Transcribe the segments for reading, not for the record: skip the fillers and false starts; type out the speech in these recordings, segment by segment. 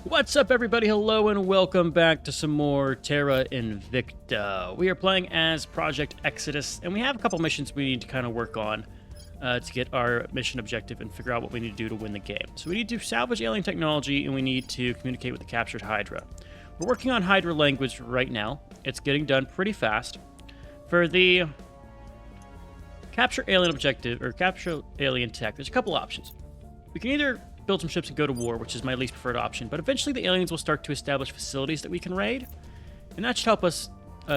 What's up, everybody? Hello, and welcome back to some more Terra Invicta. We are playing as Project Exodus, and we have a couple missions we need to kind of work on to get our mission objective and figure out what we need to do to win the game. So we need to salvage alien technology, and we need to communicate with the captured Hydra. We're working on Hydra language right now. It's getting done pretty fast. For the capture alien objective, or capture alien tech, there's a couple options. We can either build some ships and go to war, which is my least preferred option, but eventually the aliens will start to establish facilities that we can raid, and that should help us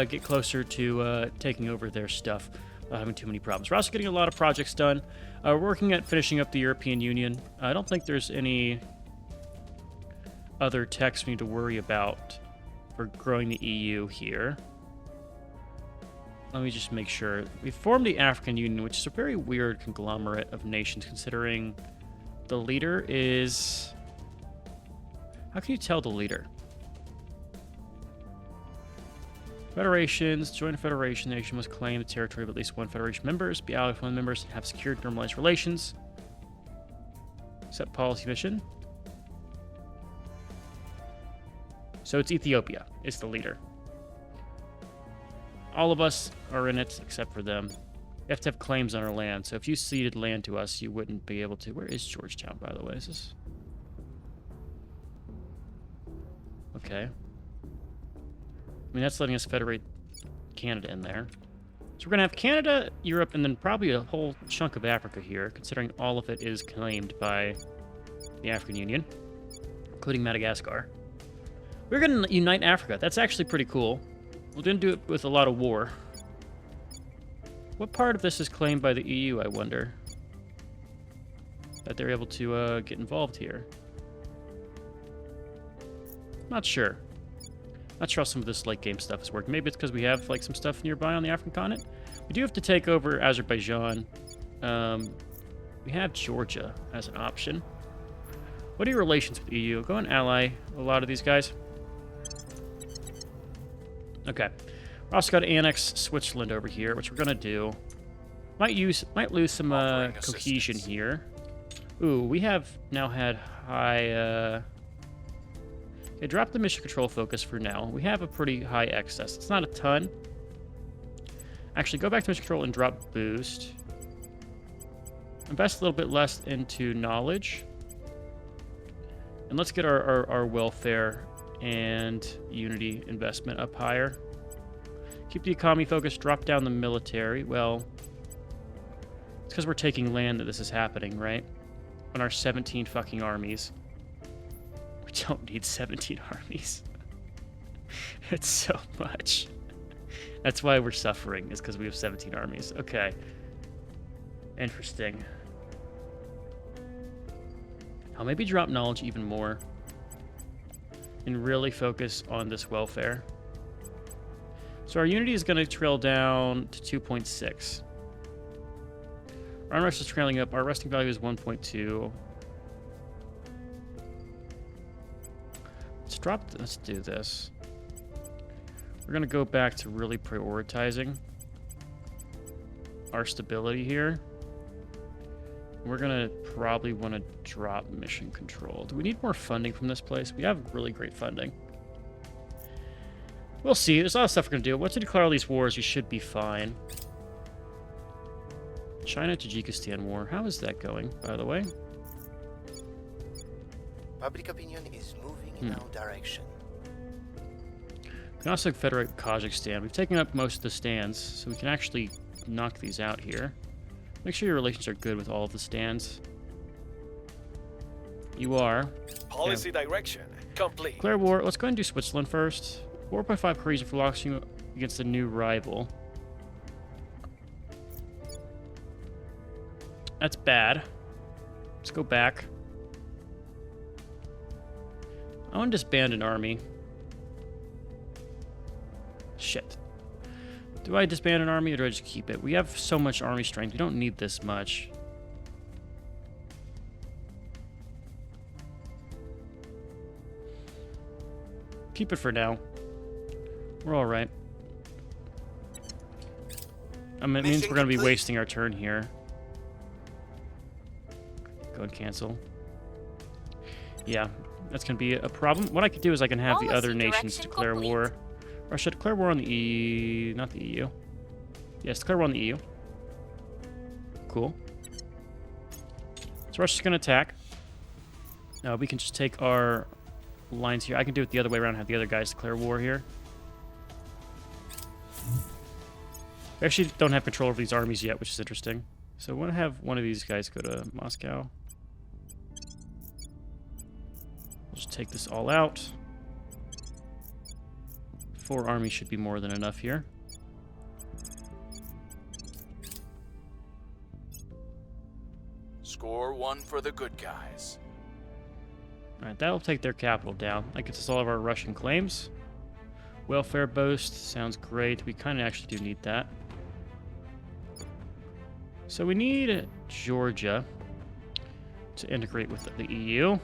get closer to taking over their stuff without having too many problems. We're also getting a lot of projects done. We're working at finishing up the European Union. I don't think there's any other techs we need to worry about for growing the EU here. Let me just make sure. We formed the African Union, which is a very weird conglomerate of nations, considering the leader is... How can you tell the leader? Federations. Join a federation. The nation must claim the territory of at least one federation members, be allied with one members, and have secured normalized relations. Set policy mission. So it's Ethiopia is the leader. All of us are in it except for them. You have to have claims on our land, so if you ceded land to us, you wouldn't be able to. Where is Georgetown, by the way? Is this... Okay. I mean, that's letting us federate Canada in there. So we're going to have Canada, Europe, and then probably a whole chunk of Africa here, considering all of it is claimed by the African Union, including Madagascar. We're going to unite Africa. That's actually pretty cool. We're going to do it with a lot of war. What part of this is claimed by the EU, I wonder? That they're able to get involved here. Not sure. Not sure how some of this late game stuff is working. Maybe it's because we have like some stuff nearby on the African continent. We do have to take over Azerbaijan. We have Georgia as an option. What are your relations with the EU? Go and ally a lot of these guys. Okay. We're also got to annex Switzerland over here, which we're gonna do. Might lose some cohesion here. Ooh, we have now had high. Okay, drop the mission control focus for now. We have a pretty high excess. It's not a ton. Actually, go back to mission control and drop boost. Invest a little bit less into knowledge, and let's get our welfare and unity investment up higher. Keep the economy focused, drop down the military. Well, it's because we're taking land that this is happening, right? On our 17 fucking armies. We don't need 17 armies. It's so much. That's why we're suffering, is because we have 17 armies. Okay. Interesting. I'll maybe drop knowledge even more and really focus on this welfare. So our unity is going to trail down to 2.6. Our unrest is trailing up. Our resting value is 1.2. Let's do this. We're going to go back to really prioritizing our stability here. We're going to probably want to drop mission control. Do we need more funding from this place? We have really great funding. We'll see. There's a lot of stuff we're going to do. Once we declare all these wars, we should be fine. China-Tajikistan war. How is that going, by the way? Public opinion is moving in our direction. We can also federate Kazakhstan. We've taken up most of the stands, so we can actually knock these out here. Make sure your relations are good with all of the stands. You are. Policy direction complete. Declare war. Let's go ahead and do Switzerland first. 4.5 cohesion for launching against a new rival. That's bad. Let's go back. I want to disband an army. Shit. Do I disband an army or do I just keep it? We have so much army strength. We don't need this much. Keep it for now. We're all right. I mean, it means we're going to be wasting our turn here. Go and cancel. Yeah, that's going to be a problem. What I could do is I can have the other Policy nations direction declare complete. war. Or I should declare war on the not the EU. Yes, declare war on the EU. Cool. So Russia's going to attack. We can just take our lines here. I can do it the other way around, have the other guys declare war here. We actually don't have control over these armies yet, which is interesting. So I want to have one of these guys go to Moscow. We'll just take this all out. 4 armies should be more than enough here. Score 1 for the good guys. Alright, that'll take their capital down. That gets us all of our Russian claims. Welfare boast sounds great. We kind of actually do need that. So we need Georgia to integrate with the EU.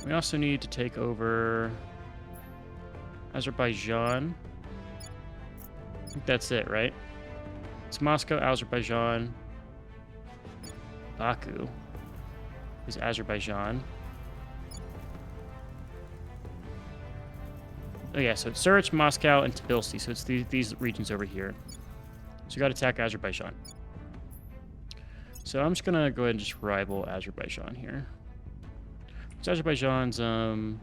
We also need to take over Azerbaijan. I think that's it, right? It's Moscow, Azerbaijan. Baku is Azerbaijan. Oh yeah, so it's Zurich, Moscow, and Tbilisi. So it's these regions over here. So you got to attack Azerbaijan. So I'm just gonna go ahead and just rival Azerbaijan here. So Azerbaijan's you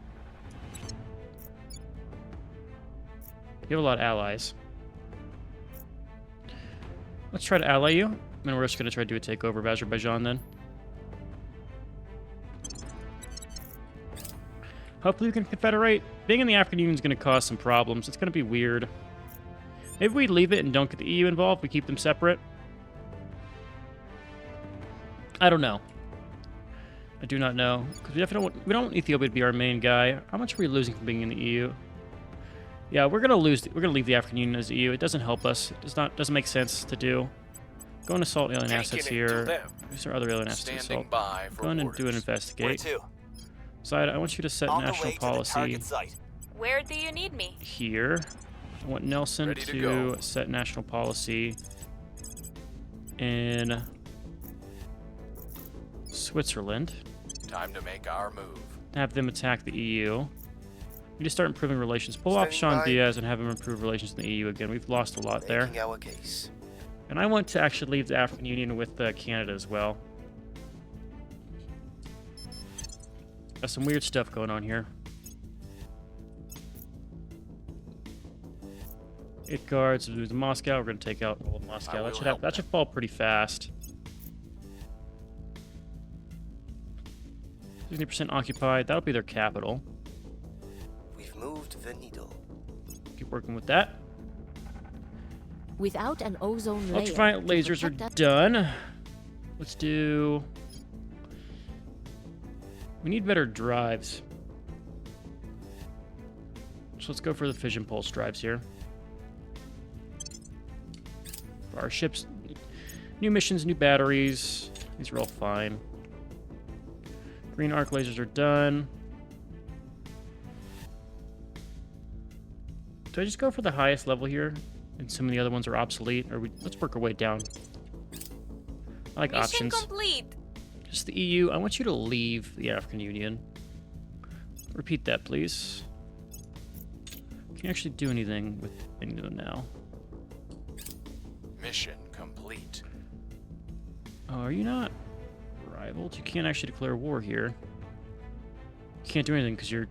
have a lot of allies. Let's try to ally you. And then we're just gonna try to do a takeover of Azerbaijan then. Hopefully we can confederate. Being in the African Union is going to cause some problems. It's going to be weird. Maybe we leave it and don't get the EU involved. We keep them separate. I don't know. I do not know. Because we definitely we don't want Ethiopia to be our main guy. How much are we losing from being in the EU? Yeah, we're going to lose. We're going to leave the African Union as the EU. It doesn't help us. It doesn't make sense to do. Go and assault alien assets here. These are other alien assets to assault. Go in and do an investigate. Side, I want you to set national policy Where do you need me? here. I want Nelson to set national policy in Switzerland. Time to make our move. Have them attack the EU. We need to start improving relations. Pull off Sean Diaz and have him improve relations in the EU again. We've lost a lot there. Our case. And I want to actually leave the African Union with Canada as well. Got some weird stuff going on here. 8 guards with Moscow. We're going to take out all of Moscow. That should fall pretty fast. 60% occupied. That'll be their capital. We've moved the needle. Keep working with that. Without an ozone layer. Ultraviolet lasers are done. Let's do... We need better drives. So let's go for the fission pulse drives here. For our ships, new missions, new batteries. These are all fine. Green arc lasers are done. Do I just go for the highest level here? And some of the other ones are obsolete? Or let's work our way down. I like Mission options. complete. Just the EU. I want you to leave the African Union. Repeat that, please. Can you actually do anything with any of them now? Mission complete. Oh, are you not rivaled? You can't actually declare war here. You can't do anything because you're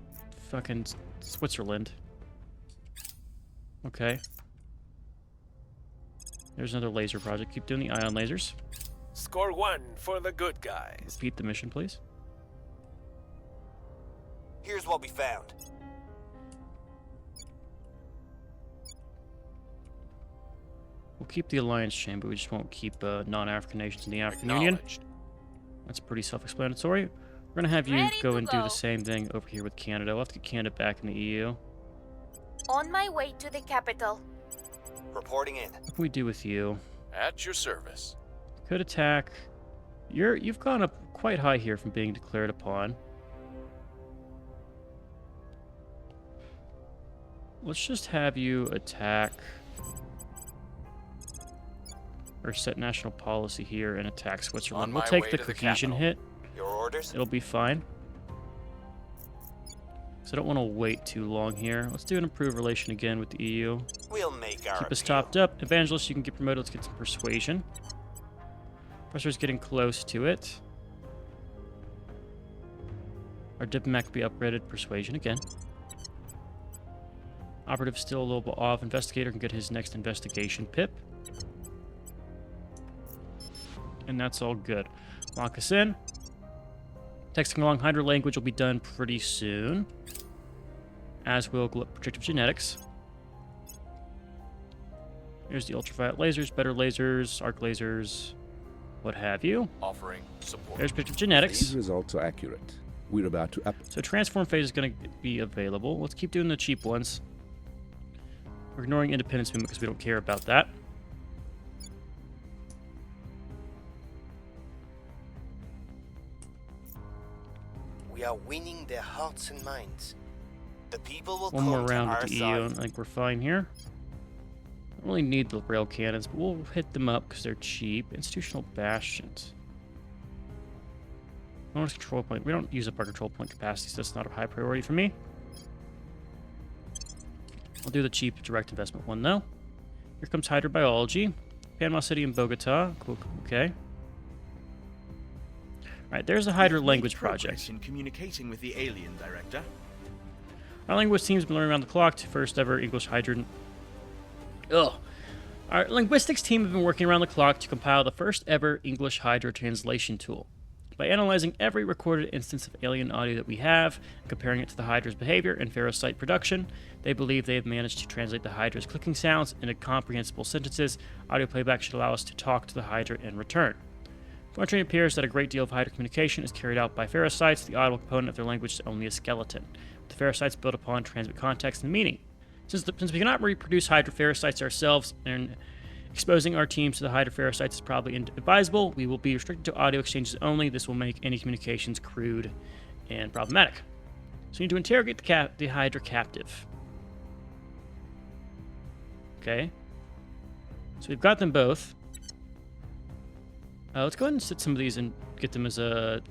fucking Switzerland. Okay. There's another laser project. Keep doing the ion lasers. Score 1 for the good guys. Repeat the mission, please. Here's what we found. We'll keep the alliance chain, but we just won't keep non-African nations in the African Union. That's pretty self-explanatory. We're going to have you Ready go to and do go. the same thing over here with Canada. We'll have to get Canada back in the EU. On my way to the capital. Reporting in. What can we do with you? At your service. Could attack. You've gone up quite high here from being declared upon. Let's just have you attack or set national policy here and attack Switzerland. On We'll my take way the to the cohesion capital. hit. Your Orders? It'll be fine. So I don't want to wait too long here. Let's do an improved relation again with the EU. We'll make our Keep us appeal. topped up. Evangelist, you can get promoted. Let's get some persuasion. Pressure's getting close to it. Our diplomat can be upgraded. Persuasion again. Operative still a little bit off. Investigator can get his next investigation pip. And that's all good. Lock us in. Texting along Hydra language will be done pretty soon. As will predictive genetics. Here's the ultraviolet lasers, better lasers, arc lasers, what have you. Offering support. There's predictive genetics. These results are accurate. We're about to So transform phase is going to be available. Let's keep doing the cheap ones. We're ignoring independence movement because we don't care about that. We are winning their hearts and minds. The people will One more come to round our with the EU. I side. think we're fine here. Don't really need the rail cannons, but we'll hit them up because they're cheap. Institutional bastions. Bonus control point. We don't use up our control point capacity, so that's not a high priority for me. I'll do the cheap direct investment one though. Here comes Hydra Biology. Panama City and Bogota. Cool. Okay. Alright, there's the Hydra language project. In communicating with the alien director. Our language team's been learning around the clock to first ever English Hydra. Ugh. Our linguistics team have been working around the clock to compile the first ever English Hydra translation tool. By analyzing every recorded instance of alien audio that we have, and comparing it to the Hydra's behavior and ferrocite production, they believe they have managed to translate the Hydra's clicking sounds into comprehensible sentences. Audio playback should allow us to talk to the Hydra in return. Fortunately, it appears that a great deal of Hydra communication is carried out by ferrocites. The audible component of their language is only a skeleton. The ferrocites build upon transmit context and meaning. Since we cannot reproduce Hydra ferrocites ourselves and exposing our teams to the Hydra ferrocites is probably inadvisable, we will be restricted to audio exchanges only. This will make any communications crude and problematic. So we need to interrogate the Hydra captive. Okay. So we've got them both. Let's go ahead and sit some of these and get them as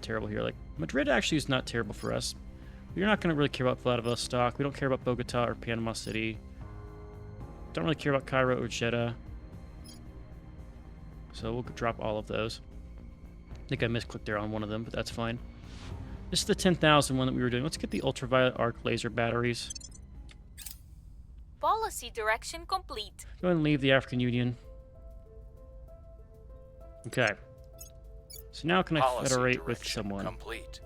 terrible here. Like, Madrid actually is not terrible for us. We're not going to really care about Vladivostok. We don't care about Bogota or Panama City. Don't really care about Cairo or Jeddah. So we'll drop all of those. I think I misclicked there on one of them, but that's fine. This is the 10,000 one that we were doing. Let's get the ultraviolet arc laser batteries. Policy direction complete. Go ahead and leave the African Union. Okay. So now can I Policy federate with direction someone? Complete.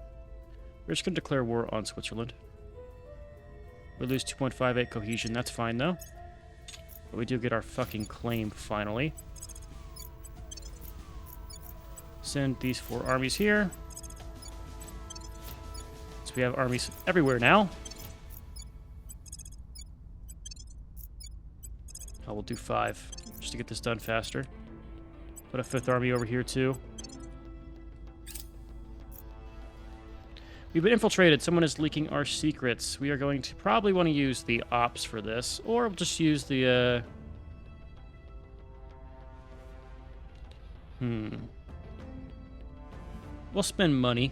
We're just going to declare war on Switzerland. We lose 2.58 cohesion. That's fine, though. But we do get our fucking claim, finally. Send these 4 armies here. So we have armies everywhere now. I will do 5, just to get this done faster. Put a 5th army over here, too. We've been infiltrated. Someone is leaking our secrets. We are going to probably want to use the ops for this, or we'll just use the, We'll spend money.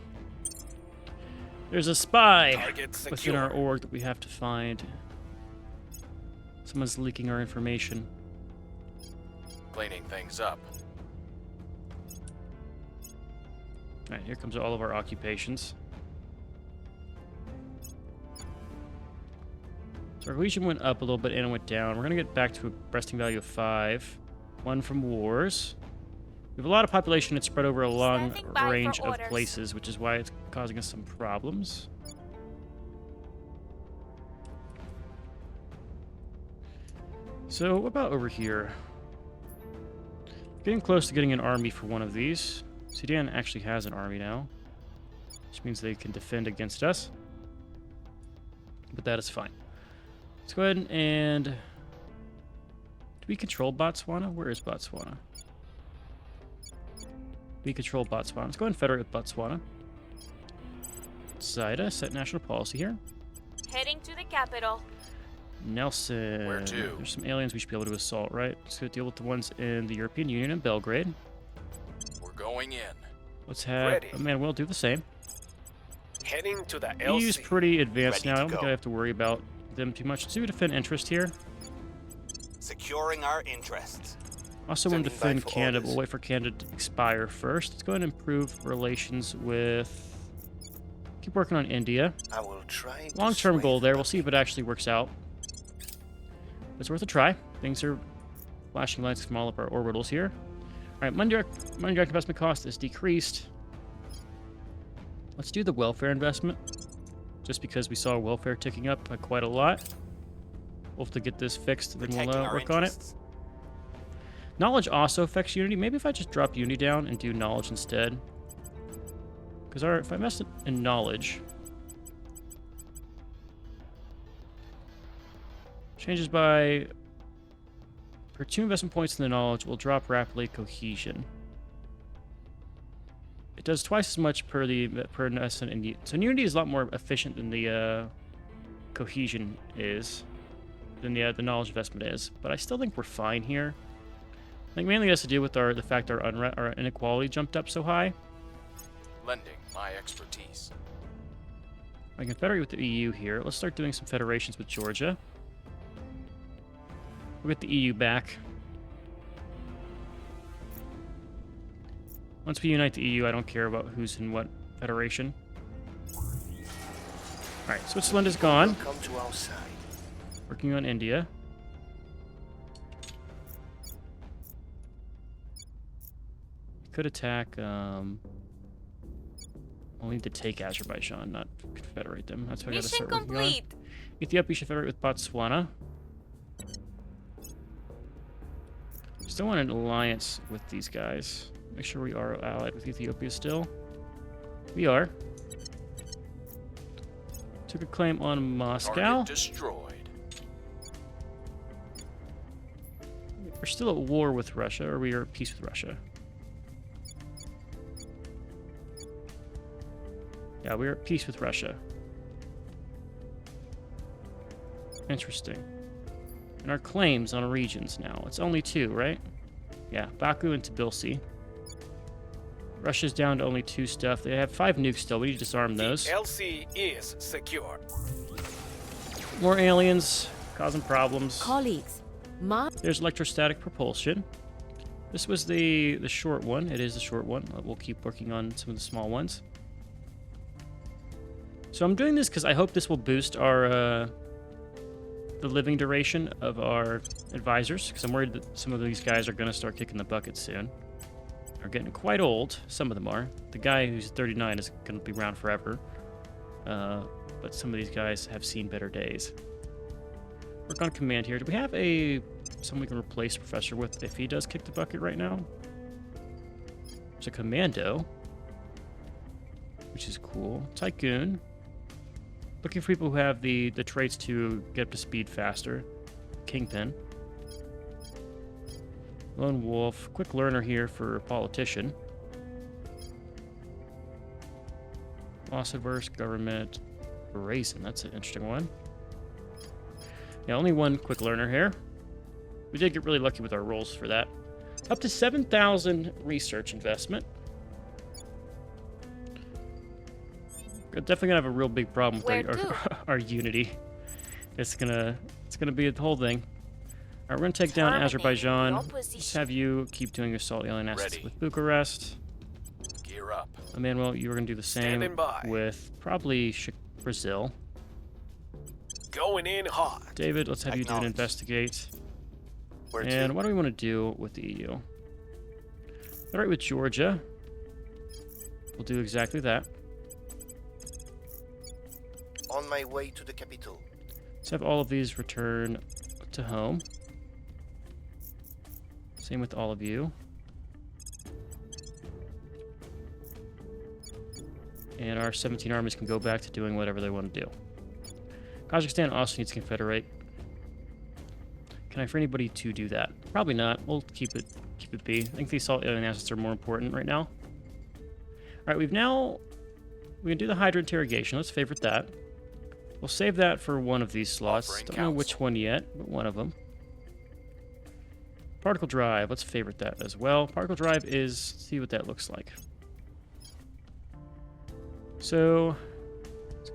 There's a spy Target within our secure. org that we have to find. Someone's leaking our information. Cleaning things up. Alright, here comes all of our occupations. So our cohesion went up a little bit and it went down. We're going to get back to a resting value of 5. 1 from wars. We have a lot of population that's spread over a long Standing by for range of orders. places, which is why it's causing us some problems. So, what about over here? Getting close to getting an army for one of these. Sudan actually has an army now, which means they can defend against us. But that is fine. Let's go ahead and... Do we control Botswana? Where is Botswana? We control Botswana. Let's go ahead and federate with Botswana. Zaida, set national policy here. Heading to the capital. Nelson. Where to? There's some aliens we should be able to assault, right? Let's go deal with the ones in the European Union and Belgrade. We're going in. Let's have... Ready. Oh, man, we'll do the same. Heading to the EU's LC. pretty advanced Ready now. I to don't think go. I have to worry about them too much. Let's do a defend interest here. Securing our interests. Also want to Standing by defend for Canada, but orders. we'll wait for Canada to expire first. Let's go ahead and improve relations with... Keep working on India. I will try. to Long-term sway goal them. there. We'll see if it actually works out. It's worth a try. Things are flashing lights from all of our orbitals here. All right, money direct investment cost is decreased. Let's do the welfare investment, just because we saw welfare ticking up by quite a lot. We'll have to get this fixed, then Protecting we'll our work on it. interests. Knowledge also affects Unity. Maybe if I just drop Unity down and do knowledge instead. Because if I invest in knowledge, changes by per 2 investment points in the knowledge will drop rapidly cohesion. It does twice as much per investment in so Unity is a lot more efficient than the cohesion is, than the knowledge investment is. But I still think we're fine here. I think mainly it has to do with the fact our inequality jumped up so high. Lending my expertise. I can federate with the EU here. Let's start doing some federations with Georgia. We'll get the EU back. Once we unite the EU, I don't care about who's in what federation. Alright, Switzerland is gone. Come to our side. Working on India. Could attack, we'll need to take Azerbaijan, not confederate them. That's what I gotta Mission start working on. complete. Ethiopia should federate with Botswana. Still want an alliance with these guys. Make sure we are allied with Ethiopia still. We are. Took a claim on Moscow. Target destroyed. We're still at war with Russia, or we are at peace with Russia. Yeah, we're at peace with Russia. Interesting. And our claims on regions now. It's only 2, right? Yeah, Baku and Tbilisi. Russia's down to only 2 stuff. They have 5 nukes still. We need to disarm those. The LC is secure. More aliens causing problems. Colleagues, There's electrostatic propulsion. This was the short one. It is the short one. We'll keep working on some of the small ones. So I'm doing this because I hope this will boost our the living duration of our advisors, because I'm worried that some of these guys are going to start kicking the bucket soon. They're getting quite old. Some of them are. The guy who's 39 is going to be around forever. But some of these guys have seen better days. Work on command here. Do we have someone we can replace Professor with if he does kick the bucket right now? There's a commando, which is cool. Tycoon. Looking for people who have the traits to get up to speed faster. Kingpin. Lone Wolf. Quick learner here for politician. Loss adverse government. Brazen. That's an interesting one. Yeah, only one quick learner here. We did get really lucky with our rolls for that. Up to 7,000 research investment. We're definitely gonna have a real big problem Where with to? our unity. It's gonna be a whole thing. All right, we're gonna take down Terminating Azerbaijan. your Let's position. have you keep doing assault alien assets Ready. with Bucharest. Gear up. Emmanuel, you were gonna do the same Standing by. with probably Brazil. Going in hot. David, let's have you do an Acknowledge. investigate. Where And to? what do we want to do with the EU? All right, with Georgia. We'll do exactly that. On my way to the capital. Let's have all of these return to home. Same with all of you. And our 17 armies can go back to doing whatever they want to do. Kazakhstan also needs to confederate. Can I for anybody to do that? Probably not. We'll keep it be. I think the assault alien assets are more important right now. All right, we can do the Hydra interrogation. Let's favorite that. We'll save that for one of these slots. Offering Don't know which counsel. one yet, but one of them. Particle drive. Let's favorite that as well. Particle drive is, see what that looks like. So,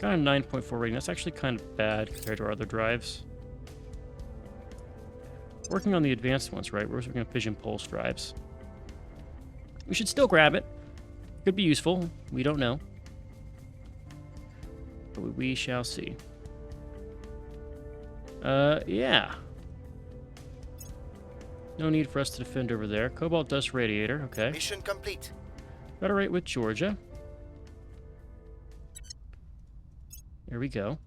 Got a 9.4 rating. That's actually kind of bad compared to our other drives. Working on the advanced ones, right? We're working on fission pulse drives. We should still grab it. Could be useful. We don't know. But we shall see. Yeah. No need for us to defend over there. Cobalt Dust Radiator, okay. Mission complete. Federate with Georgia. Here we go.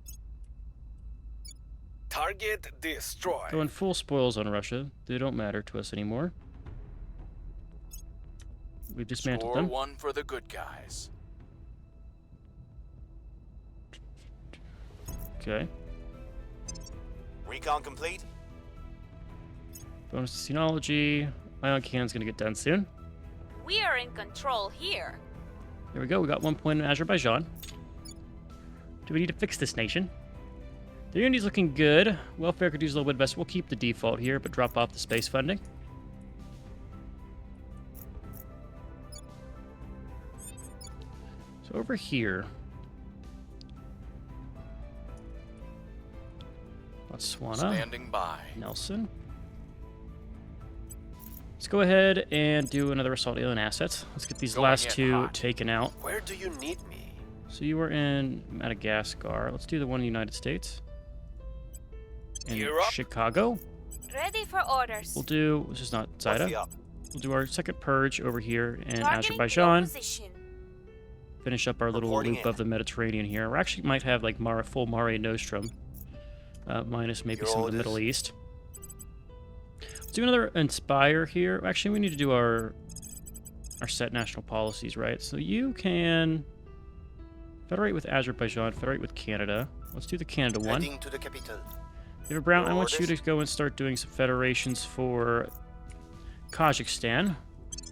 Target destroyed. Going full spoils on Russia. They don't matter to us anymore. We've dismantled Score them. one for the good guys. Okay. Recon complete. Bonus to Xenology. Ion Cannon's gonna get done soon. We are in control here. There we go. We got 1 point in Azerbaijan. Do we need to fix this nation? The unity's looking good. Welfare could use a little bit best. We'll keep the default here, but drop off the space funding. So over here, Botswana, Standing by. Nelson. Let's go ahead and do another assault alien assets. Let's get these Going last in two hot. taken out. Where do you need me? So you were in Madagascar. Let's do the one in the United States. In Gear up. Chicago. Ready for orders. We'll do, this is not Zaida. Coffee up. We'll do our second purge over here in Targeting your Azerbaijan. position. Finish up our little Reporting loop in. of the Mediterranean here. We actually might have like full Mare Nostrum. Minus maybe Your some of the orders. Middle East. Let's do another Inspire here. Actually, we need to do our set national policies, right? So you can federate with Azerbaijan, federate with Canada. Let's do the Canada one. Heading to the capital. David Brown, Your I want you orders? to go and start doing some federations for Kazakhstan,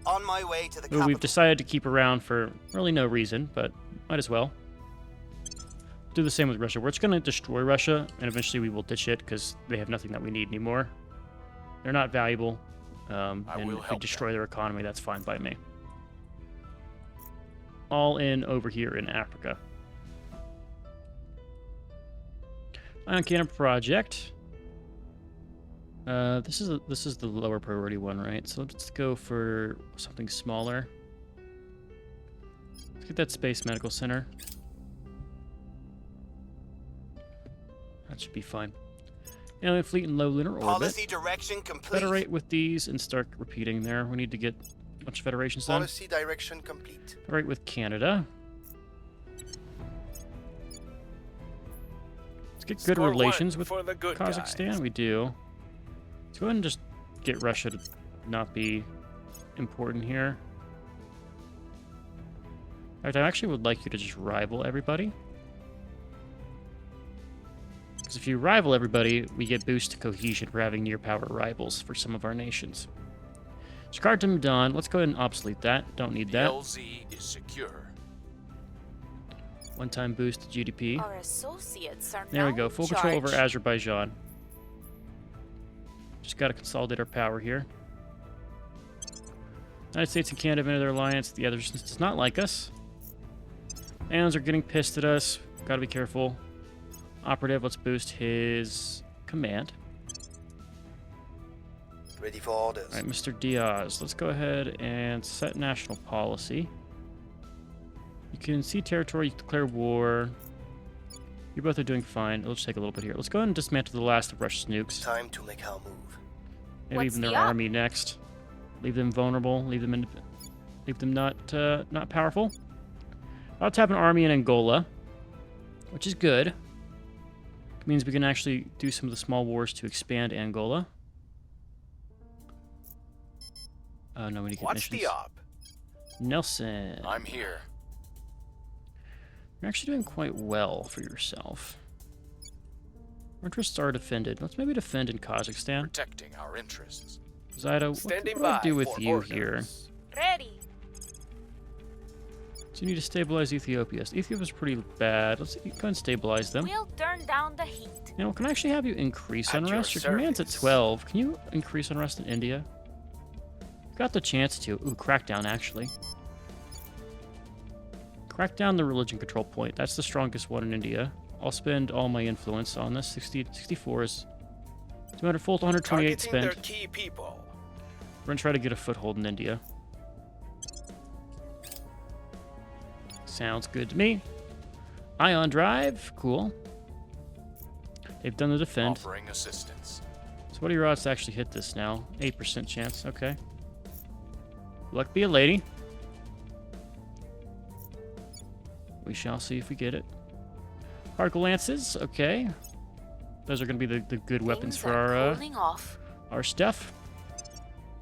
On my way to the who capital. we've decided to keep around for really no reason, but might as well. Do the same with Russia. We're just going to destroy Russia, and eventually we will ditch it because they have nothing that we need anymore. They're not valuable, and will if we help destroy their economy, that's fine by me. All in over here in Africa. Ion Cannon Project. This is the lower priority one, right? So let's go for something smaller. Let's get that Space Medical Center. That should be fine. Alien fleet in low lunar orbit. Policy direction complete. Federate with these and start repeating there. We need to get a bunch of federations done. Policy direction complete. Federate with Canada. Let's get good Score relations one with for the good Kazakhstan. guys. We do. Let's go ahead and just get Russia to not be important here. In fact, I actually would like you to just rival everybody. Because if you rival everybody, we get boost to cohesion for having near power rivals for some of our nations. Skartum done. Let's go ahead and obsolete that. Don't need The that. LZ is secure. One-time boost to GDP. Our associates are There we now go. in Full control over charge. Azerbaijan. Just got to consolidate our power here. United States and Canada have entered their alliance. The others does not like us. Aliens are getting pissed at us. Got to be careful. Operative, let's boost his command. Ready for orders. All right, Mr. Diaz, let's go ahead and set national policy. You can see territory, you can declare war. You both are doing fine. It'll just take a little bit here. Let's go ahead and dismantle the last of Russia's nukes. Time to make our move. Maybe What's even their the up? army next. Leave them vulnerable. Leave them not powerful. About to have an army in Angola, which is good. It means we can actually do some of the small wars to expand Angola. Oh no, we need to get What's missions. the op? Nelson, I'm here. you're actually doing quite well for yourself. Our interests are defended. Let's maybe defend in Kazakhstan. Protecting our interests. Zaida, what Standing do I by do with for you orders. here? Ready. So you need to stabilize Ethiopia. Ethiopia's pretty bad. Let's go ahead and stabilize them. We'll turn down the heat. You know, can I actually have you increase At your unrest? Your command's at service. 12. Can you increase unrest in India? Got the chance to. Ooh, crackdown, actually. Crack down the religion control point. That's the strongest one in India. I'll spend all my influence on this. 64 is 200 full to 128 Targeting spend. their key people. We're going to try to get a foothold in India. Sounds good to me. Ion drive. Cool. They've done the defend. Offering assistance. So what are your odds to actually hit this now? 8% chance. Okay. Luck be a lady. We shall see if we get it. Particle lances. Okay. Those are going to be the good weapons Things for are cooling off. our stuff.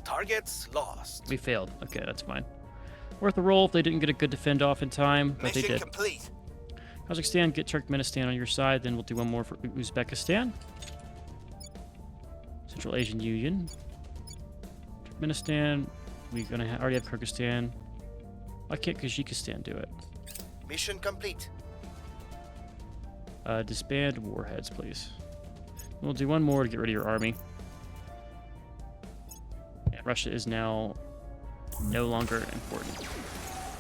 Targets lost. We failed. Okay, that's fine. Worth a roll if they didn't get a good defend off in time, but they Mission did. complete. Kazakhstan, get Turkmenistan on your side, then we'll do one more for Uzbekistan. Central Asian Union. Turkmenistan, we're going to already have Kyrgyzstan. Why can't Tajikistan do it? Mission complete. Disband warheads, please. We'll do one more to get rid of your army. Yeah, Russia is now no longer important.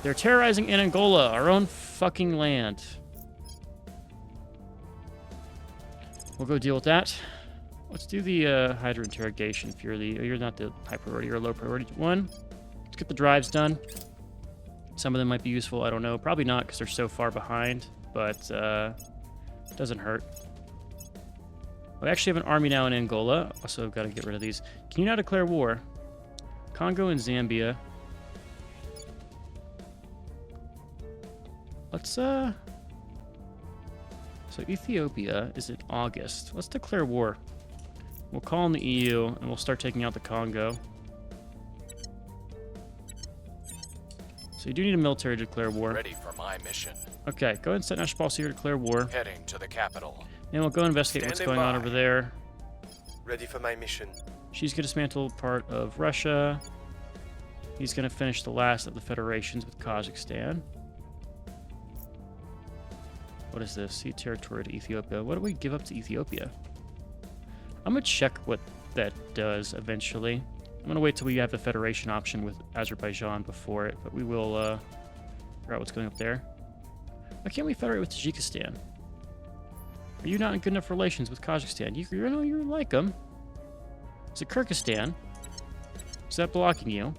They're terrorizing in Angola, our own fucking land. We'll go deal with that. Let's do the Hydra interrogation. If you're not the high priority or low priority one. Let's get the drives done. Some of them might be useful. I don't know. Probably not because they're so far behind. But it doesn't hurt. We actually have an army now in Angola. Also, got to get rid of these. Can you now declare war? Congo and Zambia. Let's So Ethiopia is in August. Let's declare war. We'll call in the EU and we'll start taking out the Congo. So you do need a military to declare war. Ready for my mission. Okay, go ahead and set national policy here to declare war. Heading to the capital. And we'll go investigate what's going on over there. Ready for my mission. She's going to dismantle part of Russia. He's going to finish the last of the federations with Kazakhstan. What is this? Sea territory to Ethiopia. What do we give up to Ethiopia? I'm going to check what that does eventually. I'm going to wait till we have the federation option with Azerbaijan before it, but we will figure out what's going up there. Why can't we federate with Tajikistan? Are you not in good enough relations with Kazakhstan? You like them. Is it Kyrgyzstan? Is that blocking you?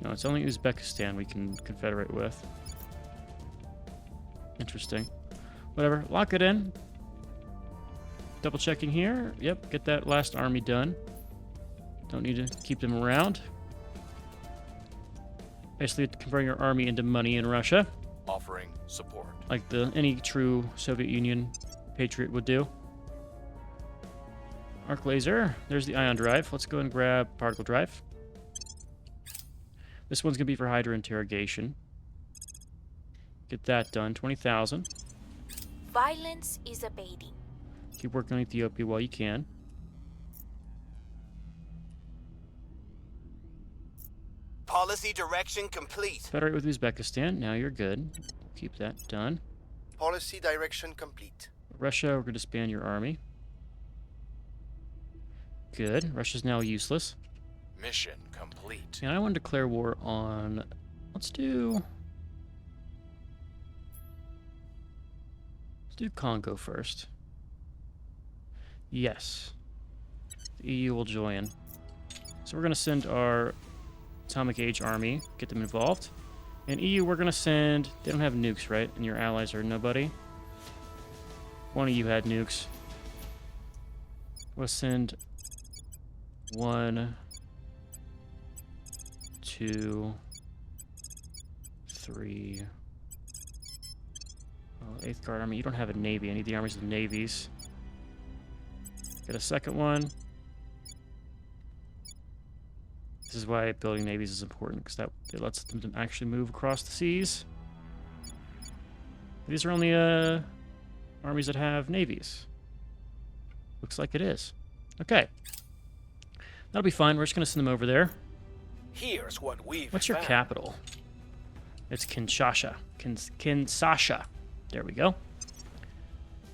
No, it's only Uzbekistan we can confederate with. Interesting. Whatever. Lock it in. Double checking here. Yep, get that last army done. Don't need to keep them around. Basically, converting your army into money in Russia. Offering support. Like any true Soviet Union patriot would do. Arc laser. There's the ion drive. Let's go and grab particle drive. This one's going to be for Hydra interrogation. Get that done. 20,000. Violence is abating. Keep working on Ethiopia while you can. Policy direction complete. Federate with Uzbekistan. Now you're good. Keep that done. Policy direction complete. Russia, we're going to disband your army. Good. Russia's now useless. Mission complete. And I want to declare war on... Let's do Congo first. Yes. The EU will join. So we're going to send our Atomic Age army, get them involved. And EU, we're going to send... They don't have nukes, right? And your allies are nobody. One of you had nukes. We'll send 1, 2, 3... Oh, 8th Guard Army. You don't have a navy. I need the armies of the navies. Get a second one. This is why building navies is important, because it lets them to actually move across the seas. These are only armies that have navies. Looks like it is. Okay. That'll be fine. We're just going to send them over there. Here's what we've What's your found. capital? It's Kinshasa. Kinshasa. There we go.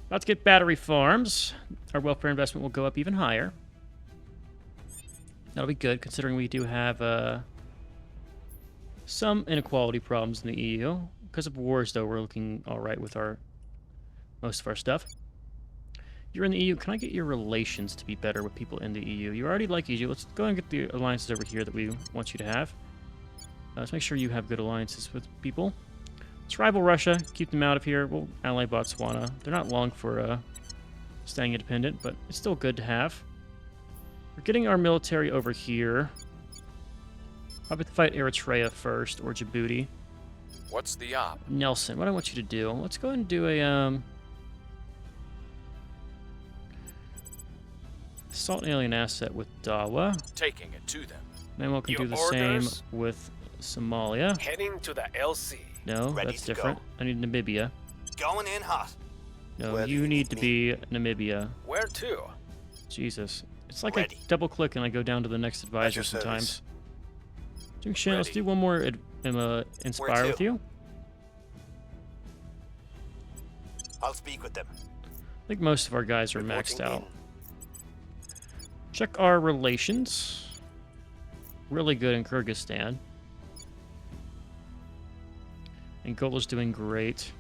About to get battery farms. Our welfare investment will go up even higher. That'll be good, considering we do have Some inequality problems in the EU. Because of wars, though, we're looking all right with most of our stuff. You're in the EU. Can I get your relations to be better with people in the EU? You already like EU. Let's go and get the alliances over here that we want you to have. Let's make sure you have good alliances with people. Let's rival Russia. Keep them out of here. We'll ally Botswana. They're not long for staying independent, but it's still good to have. We're getting our military over here. Probably to fight Eritrea first, or Djibouti. What's the op? Nelson, what I want you to do, let's go ahead and do a assault alien asset with Dawa. Taking it to them. Then we can Your do the orders? same with Somalia. Heading to the LC. No, Ready that's to different. go. I need Namibia. Going in hot. No, Where do you you need need to me? be Namibia. Where to? Jesus. It's like Ready. I double click and I go down to the next advisor your sometimes. service. Jing Shan, let's Ready. do one more inspire Where with to? you. I'll speak with them. I think most of our guys are maxed Reporting out. in. Check our relations. Really good in Kyrgyzstan. Angola's doing great,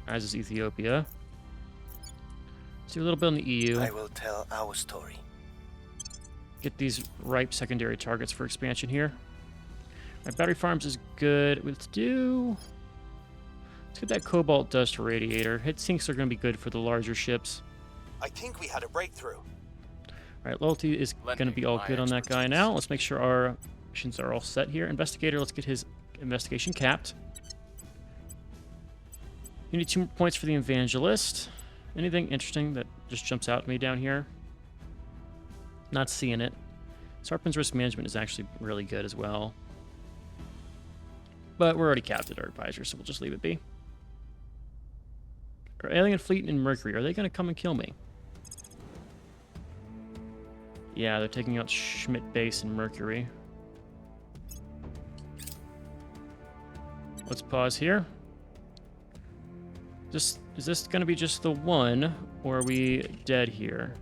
as is Ethiopia. Let's do a little bit on the EU. I will tell our story. Get these ripe secondary targets for expansion here. My battery farms is good. Let's get that cobalt dust radiator. Hit sinks are going to be good for the larger ships. I think we had a breakthrough. All right, loyalty is going to Lending be all my good on that guy expertise. now. Let's make sure our missions are all set here. Investigator, let's get his investigation capped. You need 2 points for the evangelist. Anything interesting that just jumps out at me down here? Not seeing it. Sarpin's risk management is actually really good as well. But we're already capped at our advisor, so we'll just leave it be. Our alien fleet in Mercury, are they going to come and kill me? Yeah, they're taking out Schmidt base in Mercury. Let's pause here. Is this going to be just the one, or are we dead here?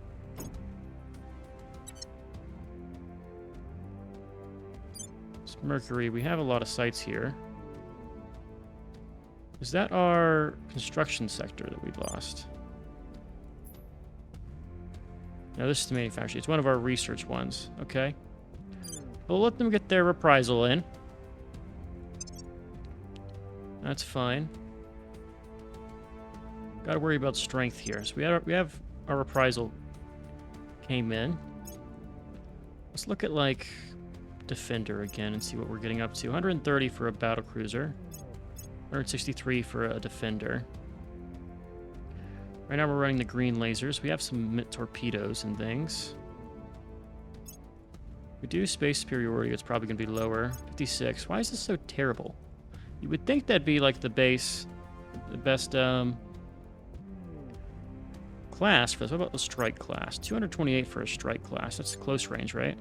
It's Mercury. We have a lot of sites here. Is that our construction sector that we lost? No, this is the manufacturing. It's one of our research ones. Okay. We'll let them get their reprisal in. That's fine. Got to worry about strength here. So we have our reprisal came in. Let's look at like defender again and see what we're getting up to. 130 for a battle cruiser. 163 for a defender. Right now we're running the green lasers. We have some torpedoes and things. We do space superiority. It's probably going to be lower. 56. Why is this so terrible? You would think that'd be like the best class for this. What about the strike class? 228 for a strike class. That's close range, right?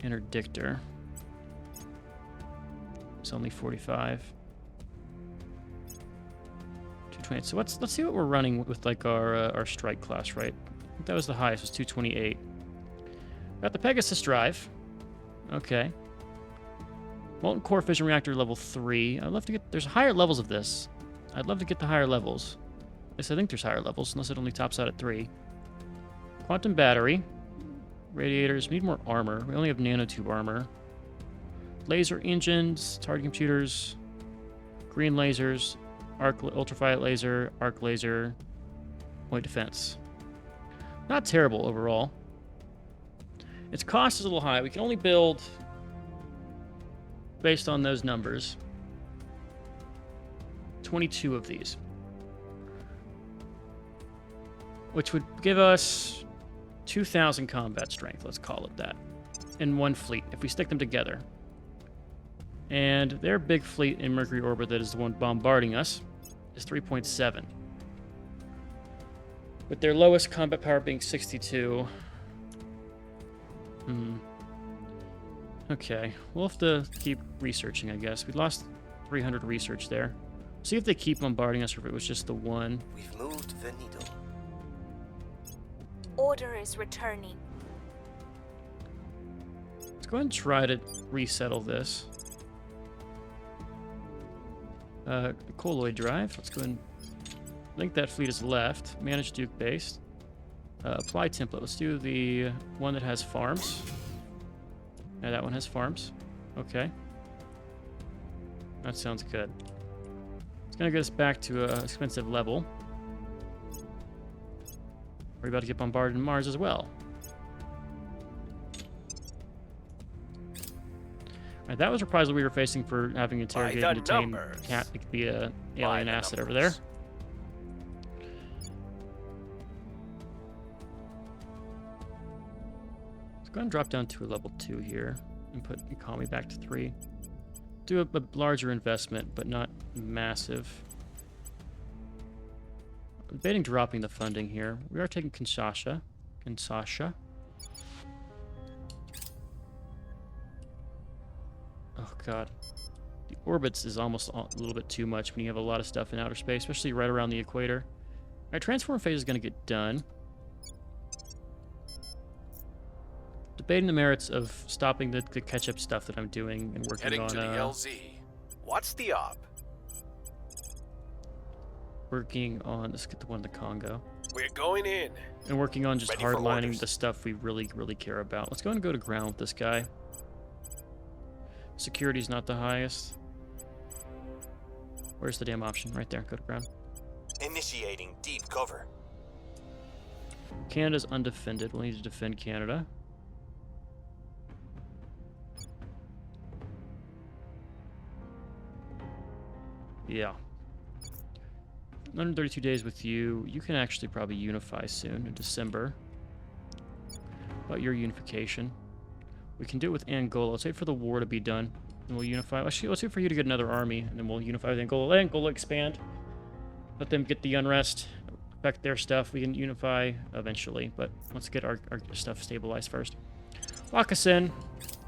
Interdictor. It's only 45. 228. So let's see what we're running with like our strike class, right? I think that was the highest, was 228. Got the Pegasus drive. Okay. Molten core fission reactor level 3. I'd love to get. There's higher levels of this. I'd love to get the higher levels. At least I think there's higher levels, unless it only tops out at 3. Quantum battery. Radiators. We need more armor. We only have nanotube armor. Laser engines. Target computers. Green lasers. Ultraviolet laser. Arc laser. Point defense. Not terrible overall. Its cost is a little high. We can only build based on those numbers. 22 of these. Which would give us 2,000 combat strength, let's call it that, in one fleet, if we stick them together. And their big fleet in Mercury orbit that is the one bombarding us is 3.7. With their lowest combat power being 62. Okay, we'll have to keep researching, I guess. We lost 300 research there. See if they keep bombarding us or if it was just the one. We've moved the needle. Order is returning. Let's go ahead and try to resettle this. Colloid Drive. Let's go ahead and link that fleet as left. Manage Duke based. Apply template. Let's do the one that has farms. Yeah, that one has farms. Okay. That sounds good. It's going to get us back to an expensive level. We're about to get bombarded in Mars as well. Alright, that was a reprisal we were facing for having interrogated and detained the alien asset over there. Let's go ahead and drop down to a level 2 here and put economy back to 3. Do a larger investment, but not massive. I'm debating dropping the funding here. We are taking Kinshasa. Oh god. The orbits is almost a little bit too much when you have a lot of stuff in outer space, especially right around the equator. Alright, transform phase is going to get done. Debating the merits of stopping the catch-up stuff that I'm doing and working Heading on... to the LZ. What's the op? Working on... Let's get the one in the Congo. We're going in. And working on just Ready for hardlining orders. the stuff we really, really care about. Let's go ahead and go to ground with this guy. Security's not the highest. Where's the damn option? Right there. Go to ground. Initiating deep cover. Canada's undefended. We'll need to defend Canada. Yeah. 132 days with you. You can actually probably unify soon in December. About your unification. We can do it with Angola. Let's wait for the war to be done. And we'll unify. Actually, let's wait for you to get another army. And then we'll unify with Angola. Let Angola expand. Let them get the unrest. Affect their stuff. We can unify eventually. But let's get our stuff stabilized first. Lock us in.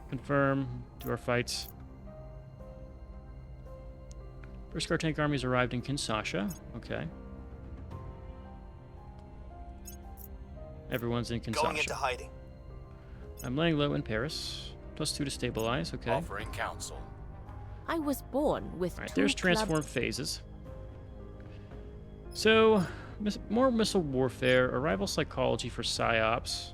Confirm. Do our fights. First guard tank armies arrived in Kinshasa. Okay. Everyone's in Going into Kinshasa. hiding. I'm laying low in Paris. +2 to stabilize. Okay. Offering counsel. I was born with Alright, two there's transform phases. So, more missile warfare, arrival psychology for PsyOps.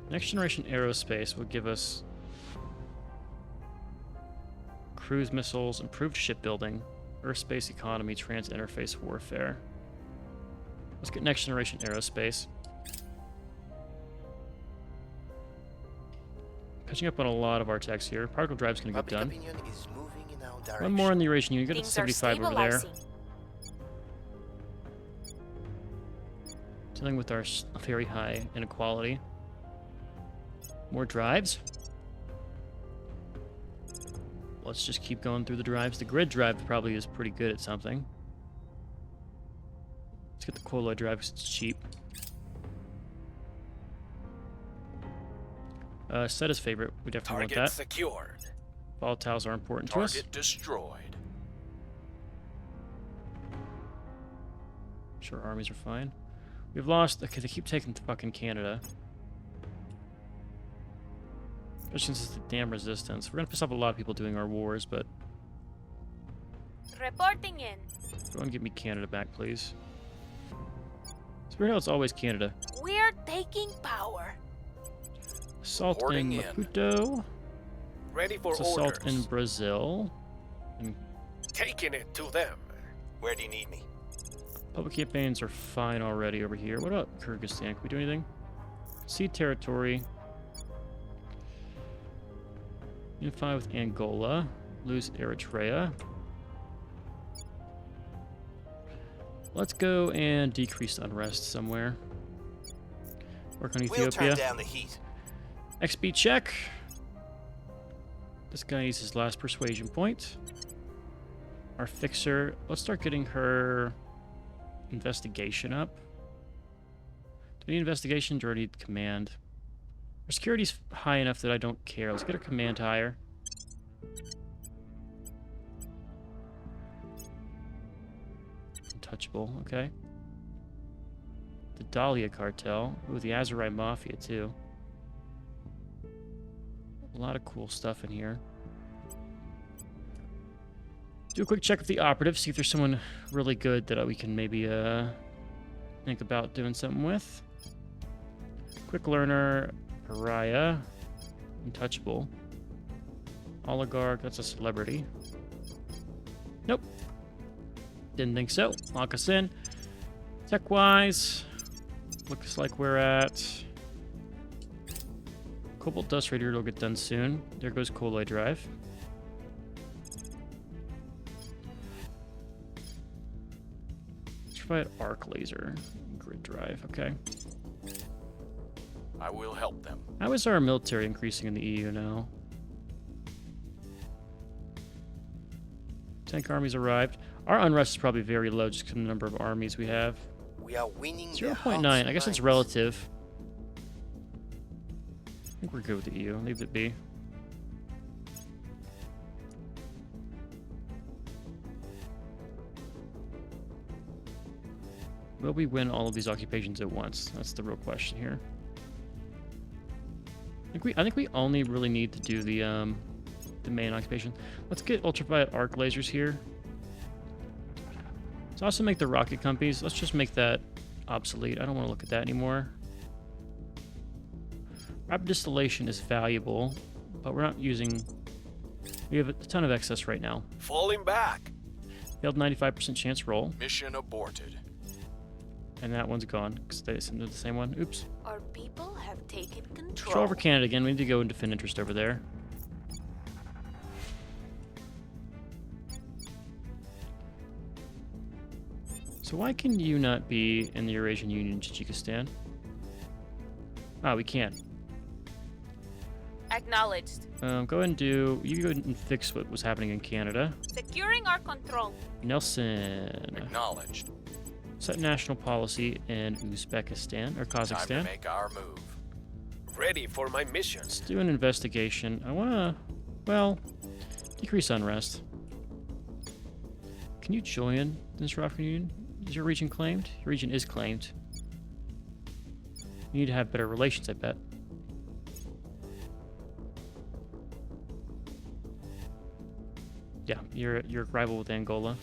Next generation aerospace will give us cruise missiles, improved shipbuilding, Earth space economy, trans-interface warfare. Let's get next generation aerospace. Catching up on a lot of our techs here. Particle drive's going to get Public done. opinion is moving in our direction. One more in the Eurasian Union. Get it to Things are 75 over there. stabilizing. Dealing with our very high inequality. More drives. Let's just keep going through the drives. The grid drive probably is pretty good at something. Let's get the colloid drive because it's cheap. Set as favorite. We definitely Target want that. secured. Volatiles are important to us. Target destroyed. Sure, armies are fine. We've lost... Okay, they keep taking fucking Canada. Especially since it's the damn resistance. We're gonna piss off a lot of people doing our wars, but... Reporting in. Go ahead and give me Canada back, please. It's weird how it's always Canada. We're taking power. Assault Reporting in in. Maputo. Ready for Let's assault orders. in Brazil. And Taking it to them. Where do you need me? public campaigns are fine already over here. What about Kyrgyzstan? Can we do anything? Sea territory. Unify with Angola. Lose Eritrea. Let's go and decrease unrest somewhere. Work on We'll turn Ethiopia. down the heat. XP check. This guy needs his last persuasion point. Our fixer. Let's start getting her investigation up. Do we need investigation or do we need command? Our security's high enough that I don't care. Let's get her command higher. Untouchable, okay. the Dahlia cartel. Ooh, the Azurai Mafia, too. A lot of cool stuff in here. Do a quick check with the operative, see if there's someone really good that we can maybe think about doing something with. Quick learner, pariah, untouchable. Oligarch, that's a celebrity. Nope. Didn't think so. Lock us in. Tech-wise, looks like we're at... Cobalt Dust Radiator will get done soon. There goes Colloid Drive. Let's provide Arc Laser. Grid Drive, okay. I will help them. How is our military increasing in the EU now? Tank armies arrived. Our unrest is probably very low just because of the number of armies we have. We are winning their 0.9. hearts and I guess it's minds. relative. I think we're good with the EU. Leave it be. Will we win all of these occupations at once? That's the real question here. I think we only really need to do the main occupation. Let's get ultraviolet arc lasers here. Let's also make the rocket companies. Let's just make that obsolete. I don't want to look at that anymore. Rapid distillation is valuable, but we're not using... We have a ton of excess right now. Falling back. Failed 95% chance roll, Mission aborted. and that one's gone because they sent the same one. Oops. Our people have taken Control control. over Canada again. We need to go and defend interest over there. So why can you not be in the Eurasian Union, Tajikistan? Ah, we can. Acknowledged. Go ahead and do... You go ahead and fix what was happening in Canada. Securing our control. Nelson. Acknowledged. Set national policy in Uzbekistan, or Time to Kazakhstan. make our move. Ready for my mission. Let's do an investigation. I want to... Well, decrease unrest. Can you join the Central African Union? Is your region claimed? Your region is claimed. You need to have better relations, I bet. Yeah, you're rival with Angola.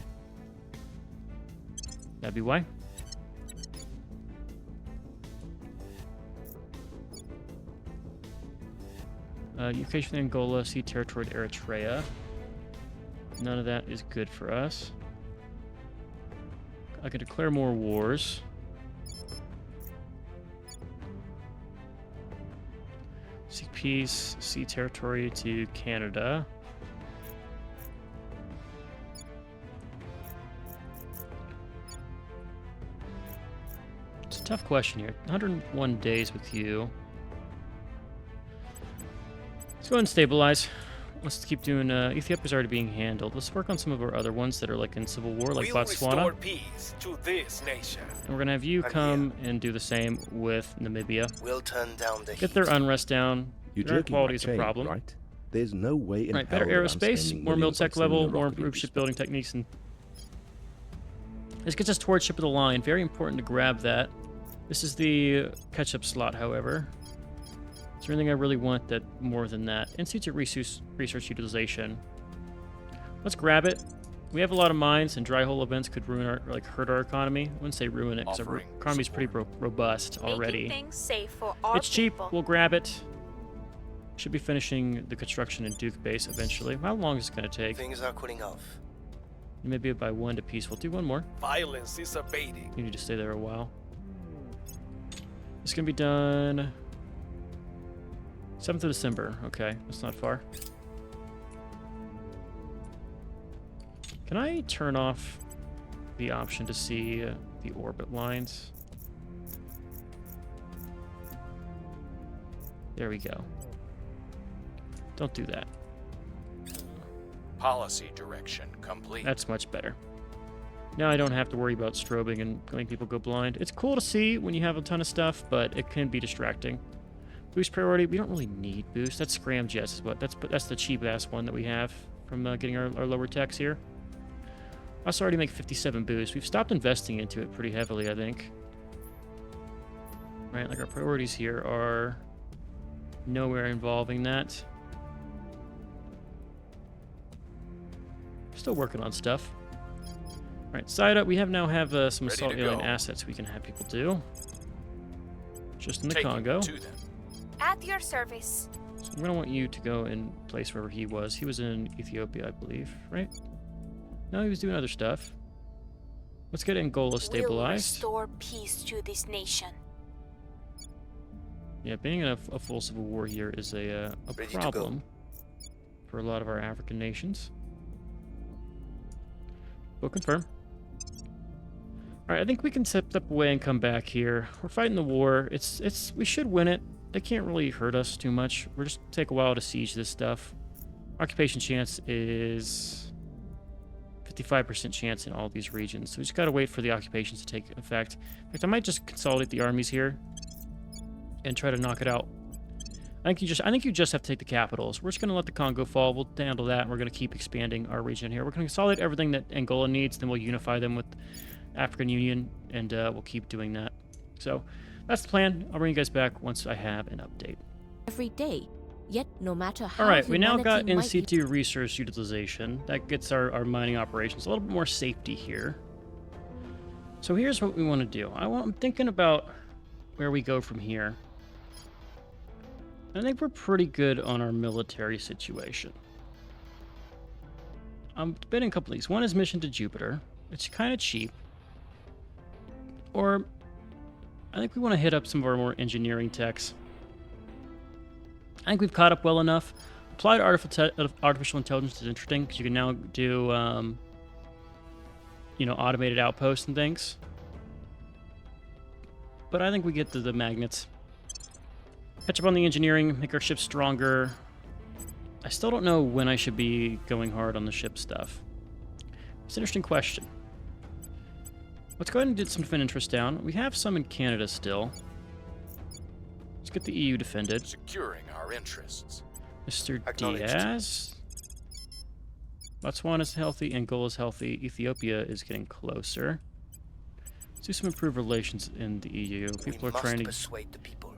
That'd be why. Unification with Angola, sea territory to Eritrea. None of that is good for us. I can declare more wars. Seek peace, sea territory to Canada. It's a tough question here. 101 days with you. Let's go ahead and stabilize. Let's keep doing... Ethiopia's already being handled. Let's work on some of our other ones that are like in civil war, like We'll Botswana. restore peace to this nation. And we're going to have you I'm come and do the same with Namibia. We'll turn down the Get heat. their unrest down. You're Air joking quality my is a chain, problem. right? There's no way in Right, hell better that I'm aerospace, spending more millions on militech sending level, a more rocket improved into shipbuilding techniques, and this gets us towards ship of the line. Very important to grab that. This is the catch-up slot, however. Is there anything I really want that more than that? Institute research utilization. Let's grab it. We have a lot of mines, and dry hole events could ruin our, like, hurt our economy. I wouldn't say ruin it, because our Offering economy's pretty support. robust already. Making things safe for our It's cheap. people. We'll grab it. Should be finishing the construction in Duke Base eventually. How long is it going to take? Things are cooling off. Maybe by 1 to peace. We'll do one more. Violence is abating. You need to stay there a while. It's going to be done 7th of December. Okay, that's not far. Can I turn off the option to see the orbit lines? There we go. Don't do that. Policy direction complete. That's much better. Now I don't have to worry about strobing and letting people go blind. It's cool to see when you have a ton of stuff, but it can be distracting. Boost priority, we don't really need boost. That's scramjets, but that's the cheap ass one that we have from getting our lower techs here. Us already make 57 boost. We've stopped investing into it pretty heavily, I think. right? Like our priorities here are nowhere involving that. Still working on stuff. All right, side up. We now have some Ready assault to alien go. assets we can have people do. Just in the Taking Congo. to them. At your service. So I'm gonna want you to go in place wherever he was. He was in Ethiopia, I believe, right? No, he was doing other stuff. Let's get Angola We'll stabilized. restore peace to this nation. Yeah, being in a full civil war here is a Ready to go. problem for a lot of our African nations. We'll confirm. All right, I think we can step away and come back here. We're fighting the war. We should win it. They can't really hurt us too much. We're just take a while to siege this stuff. Occupation chance is 55% chance in all these regions. So we just gotta wait for the occupations to take effect. In fact, I might just consolidate the armies here and try to knock it out. I think you just have to take the capitals. We're just gonna let the Congo fall. We'll handle that. And we're gonna keep expanding our region here. We're gonna consolidate everything that Angola needs. Then we'll unify them with African Union, and we'll keep doing that. So that's the plan. I'll bring you guys back once I have an update. every day. Yet, no matter how All right, we now got humanity in might be situ resource utilization. That gets our mining operations a little bit more safety here. So here's what we want to do. I'm thinking about where we go from here. I think we're pretty good on our military situation. I'm debating a couple of these. One is mission to Jupiter. It's kind of cheap. Or I think we want to hit up some of our more engineering techs. I think we've caught up well enough. Applied artificial intelligence is interesting because you can now do, automated outposts and things. But I think we get to the magnets. Catch up on the engineering, make our ships stronger. I still don't know when I should be going hard on the ship stuff. It's an interesting question. Let's go ahead and get some defend interest down. We have some in Canada still. Let's get the EU defended. Securing our interests. Mr. Acknowledged. Diaz. Botswana is healthy, Angola is healthy, Ethiopia is getting closer. Let's do some improved relations in the EU. People we are must trying to persuade the people.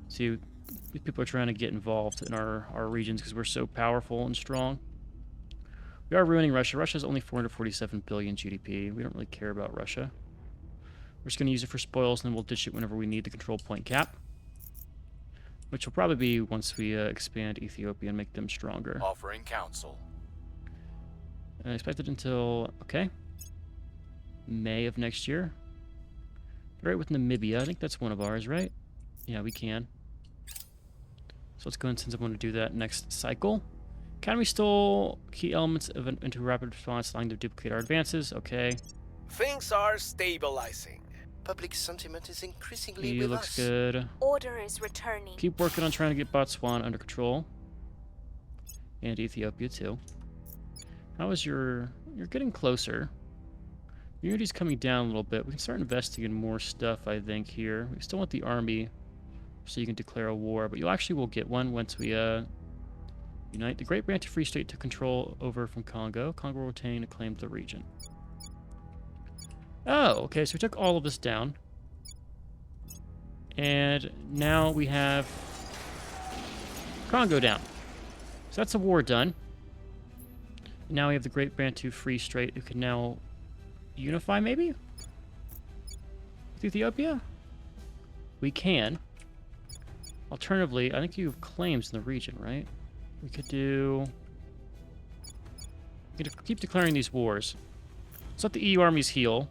see. People are trying to get involved in our regions because we're so powerful and strong. We are ruining Russia. Russia has only 447 billion GDP. We don't really care about Russia. We're just going to use it for spoils, and then we'll ditch it whenever we need the control point cap. Which will probably be once we expand Ethiopia and make them stronger. Offering counsel. Expected until, okay, May of next year. Right with Namibia. I think that's one of ours, right? Yeah, we can. So let's go and send someone to do that next cycle. Can we stole key elements of into rapid response, allowing to duplicate our advances? Okay. Things are stabilizing. Public sentiment is increasingly He with looks us. good. Order is returning. Keep working on trying to get Botswana under control. And Ethiopia too. How is your... You're getting closer. Unity's coming down a little bit. We can start investing in more stuff, I think, here. We still want the army so you can declare a war, but you actually will get one once we unite. The Great Bantu Free State took control over from Congo. Congo will retain and claim the region. Oh, okay, so we took all of this down. And now we have Congo down. So that's a war done. Now we have the Great Bantu Free State who can now unify, maybe? With Ethiopia? We can. Alternatively, I think you have claims in the region, right? We could do... We could keep declaring these wars. Let's let the EU armies heal.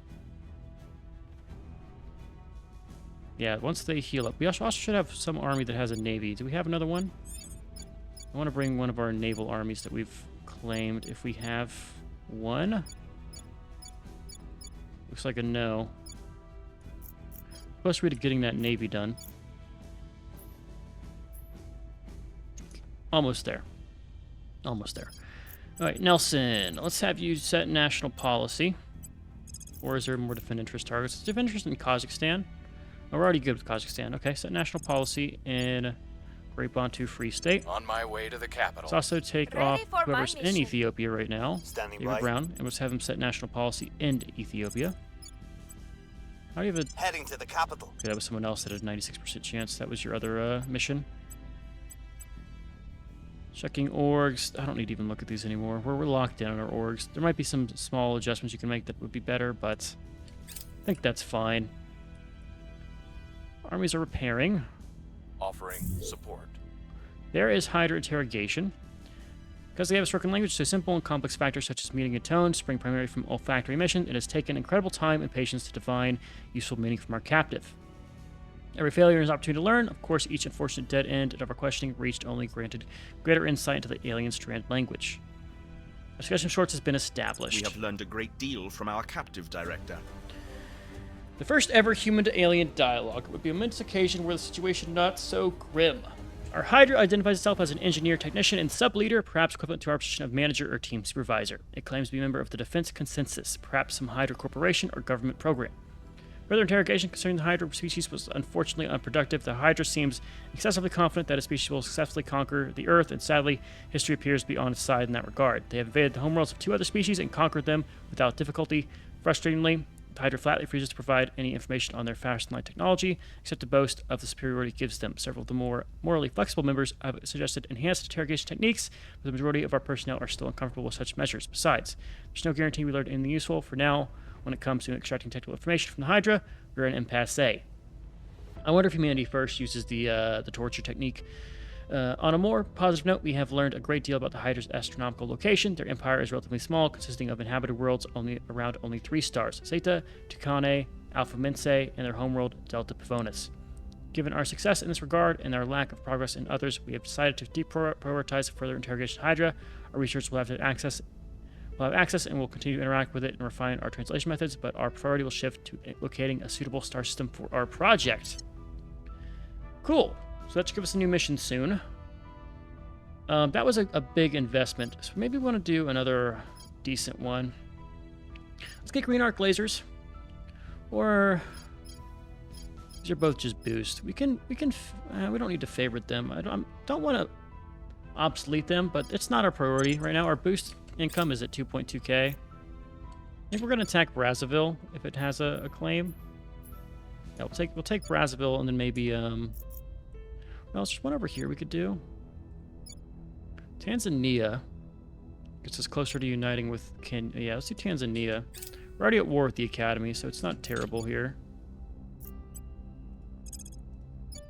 Yeah, once they heal up. We also should have some army that has a navy. Do we have another one? I want to bring one of our naval armies that we've claimed. If we have one. Looks like a no. Close way to getting that navy done. Almost there. Almost there. Alright, Nelson. Let's have you set national policy. Or is there more defend interest targets? Let's defend interest in Kazakhstan. Oh, we're already good with Kazakhstan. Okay, set national policy in Great Bantu Free State. On my way to the capital. Let's also take Ready off for my whoever's in mission. Ethiopia right now. Standing David by. Brown. And let's have him set national policy in Ethiopia. How do you have a... Heading to the capital. Okay, that was someone else that had a 96% chance. That was your other mission. Checking orgs. I don't need to even look at these anymore. We're locked down on our orgs. There might be some small adjustments you can make that would be better, but I think that's fine. Armies are repairing. Offering support. There is Hydra Interrogation. Because they have a spoken language, so simple and complex factors such as meaning and tone spring primarily from olfactory emission. It has taken incredible time and patience to define useful meaning from our captive. Every failure is an opportunity to learn. Of course, each unfortunate dead end of our questioning reached only granted greater insight into the alien strand language. A discussion of sorts has been established. We have learned a great deal from our captive director. The first ever human-to-alien dialogue would be a momentous occasion where the situation not so grim. Our Hydra identifies itself as an engineer, technician, and sub-leader, perhaps equivalent to our position of manager or team supervisor. It claims to be a member of the Defense Consensus, perhaps some Hydra corporation or government program. Further interrogation concerning the Hydra species was unfortunately unproductive. The Hydra seems excessively confident that a species will successfully conquer the Earth, and sadly, history appears to be on its side in that regard. They have invaded the homeworlds of 2 other species and conquered them without difficulty. Frustratingly, the Hydra flatly refuses to provide any information on their fast-light technology, except to boast of the superiority it gives them. Several of the more morally flexible members have suggested enhanced interrogation techniques, but the majority of our personnel are still uncomfortable with such measures. Besides, there's no guarantee we learned anything useful. For now, when it comes to extracting technical information from the Hydra, we're in an impasse. I wonder if humanity first uses the torture technique. On a more positive note, we have learned a great deal about the Hydra's astronomical location. Their empire is relatively small, consisting of inhabited worlds around only 3 stars: Zeta, Tucanae, Alpha Mensae, and their homeworld, Delta Pavonis. Given our success in this regard and our lack of progress in others, we have decided to deprioritize further interrogation of Hydra. Our research will have access and will continue to interact with it and refine our translation methods, but our priority will shift to locating a suitable star system for our project. Cool. So that should give us a new mission soon. That was a big investment, so maybe we want to do another decent one. Let's get green arc lasers, or these are both just boost. We don't need to favorite them. I don't want to obsolete them, but it's not our priority right now. Our boost income is at 2.2k. I think we're gonna attack Brazzaville if it has a claim. Yeah, we'll take Brazzaville and then maybe well, there's one over here we could do. Tanzania gets us closer to uniting with Kenya. Yeah, let's do Tanzania. We're already at war with the Academy, so it's not terrible here.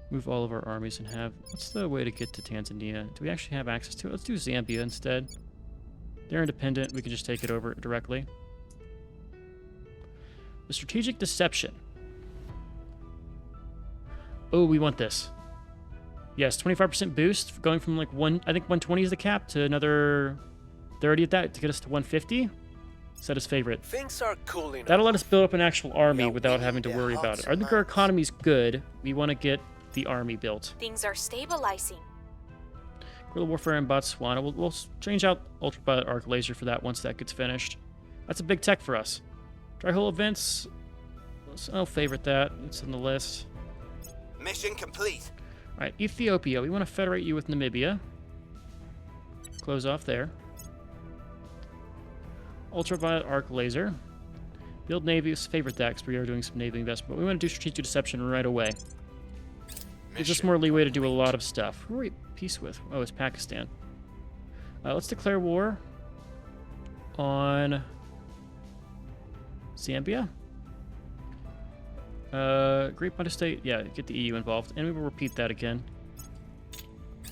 Move all of our armies and have... What's the way to get to Tanzania? Do we actually have access to it? Let's do Zambia instead. They're independent. We can just take it over directly. The strategic deception. Oh, we want this. Yes, 25% boost, going from like I think 120 is the cap, to another 30 at that to get us to 150. Set as favorite. Things are cooling. That'll let us build up an actual army Yeah, without we having to need worry their about it. hearts I and think our minds. economy's good. We want to get the army built. Things are stabilizing. Guerrilla warfare in Botswana. We'll change out ultraviolet arc laser for that once that gets finished. That's a big tech for us. Dry hole events. I'll favorite that. It's in the list. Mission complete. All right, Ethiopia. We want to federate you with Namibia. Close off there. Ultraviolet arc laser. Build navy. Favorite that because we are doing some navy investment. But we want to do strategic deception right away. Gives us more leeway to do a lot of stuff. Who are we at peace with? Oh, it's Pakistan. Let's declare war on Zambia. Great Pontus State. Yeah, get the EU involved. And we will repeat that again.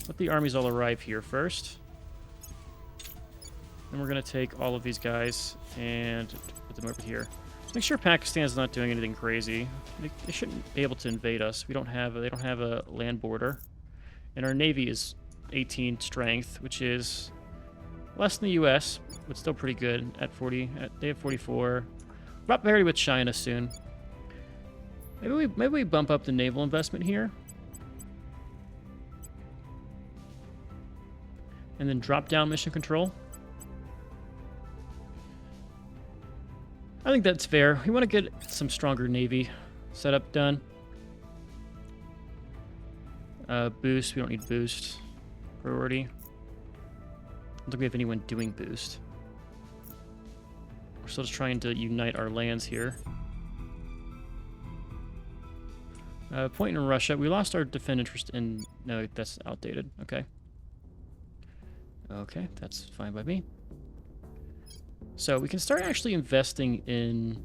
Let the armies all arrive here first. Then we're going to take all of these guys and put them over here. Make sure Pakistan's not doing anything crazy. They shouldn't be able to invade us. They don't have a land border. And our navy is 18 strength, which is less than the US, but still pretty good at 40. They have 44. About parity with China soon. Maybe we bump up the naval investment here. And then drop down mission control. I think that's fair. We want to get some stronger navy setup done. Boost. We don't need boost. Priority. I don't think we have anyone doing boost. We're still just trying to unite our lands here. Point in Russia. We lost our defend interest in... No, that's outdated. Okay. Okay, that's fine by me. So we can start actually investing in...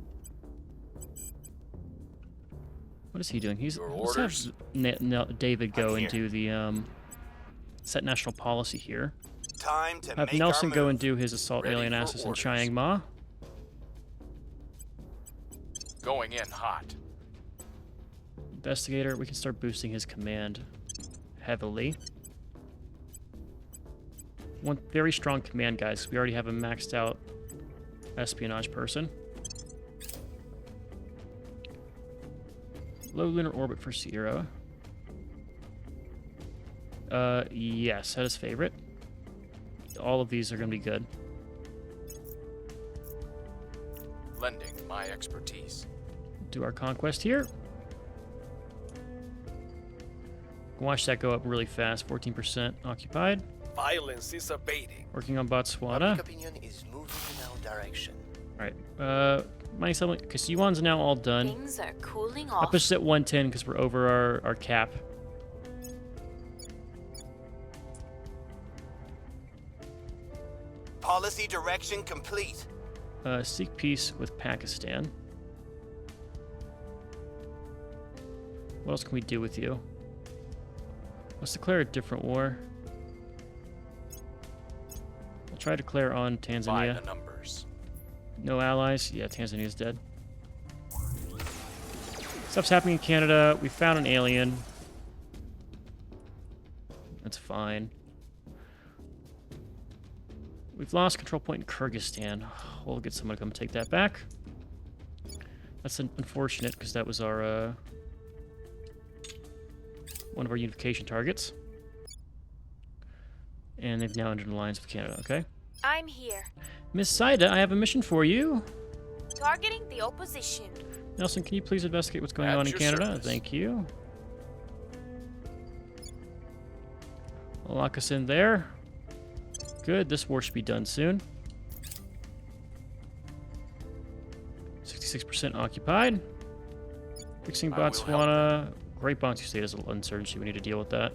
What is he doing? He's... Your Let's orders? have David go I'm and here. do the set national policy here. Time to Have make Nelson our go move. and do his assault Ready alien for asses in orders. Chiang Mai. Going in hot. Investigator, we can start boosting his command heavily. One very strong command, guys. We already have a maxed out espionage person. Low lunar orbit for Sierra. Yes, that is favorite. All of these are going to be good. Lending my expertise. Do our conquest here. Watch that go up really fast. 14% occupied. Violence is abating. Working on Public Botswana. opinion is moving in our direction. Alright. Mining settlement. Because Yuan's now all done. Things are cooling I off. pushed it at 110 because we're over our cap. Policy direction complete. Seek peace with Pakistan. What else can we do with you? Let's declare a different war. I'll try to declare on By Tanzania. the numbers. No allies. Yeah, Tanzania's dead. Stuff's happening in Canada. We found an alien. That's fine. We've lost control point in Kyrgyzstan. We'll get someone to come take that back. That's unfortunate because that was our one of our unification targets. And they've now entered an alliance with Canada, okay? I'm here. Miss Saida, I have a mission for you. Targeting the opposition. Nelson, can you please investigate what's going At on in your Canada? service. Thank you. Lock us in there. Good, this war should be done soon. 66% occupied. Fixing I will help Botswana. Great Bantu state has a little uncertainty. We need to deal with that.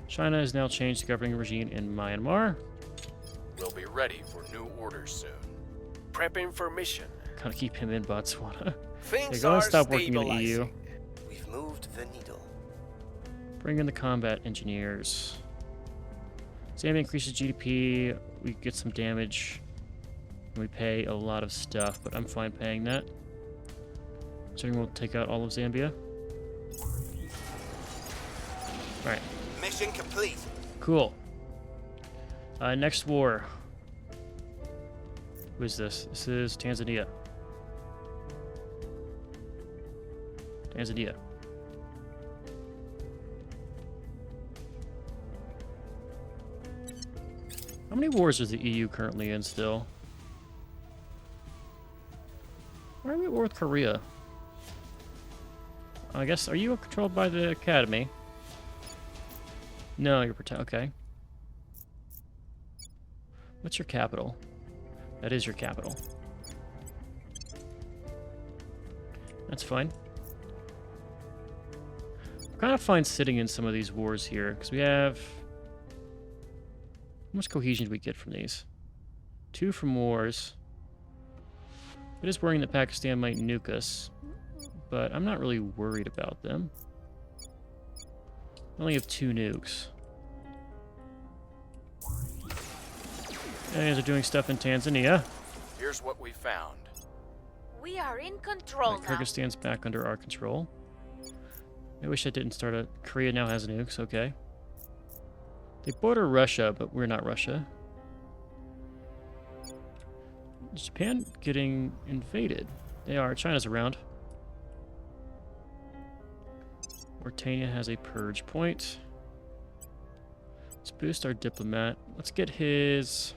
China has now changed the governing regime in Myanmar. We'll be ready for new orders soon. Prepping for mission. Gotta keep him in Botswana. Things go and are stop working in the EU. stabilizing. We've moved the needle. Bring in the combat engineers. Zambia increases GDP. We get some damage. And we pay a lot of stuff, but I'm fine paying that. Considering we'll take out all of Zambia. Alright, Mission complete. cool. Next war. Who is this? This is Tanzania. Tanzania. How many wars is the EU currently in still? Why are we at war with Korea? I guess, are you controlled by the Academy? No, you're okay. What's your capital? That is your capital. That's fine. I'm kind of fine sitting in some of these wars here, because we have... How much cohesion do we get from these? 2 from wars. It is worrying that Pakistan might nuke us, but I'm not really worried about them. I only have 2 nukes. Aliens are doing stuff in Tanzania. Here's what we found. We are in control Right, now. Kyrgyzstan's back under our control. I wish I didn't start a... Korea now has nukes, okay. They border Russia, but we're not Russia. Is Japan getting invaded? They are. China's around. Mauritania has a purge point. Let's boost our diplomat. Let's get his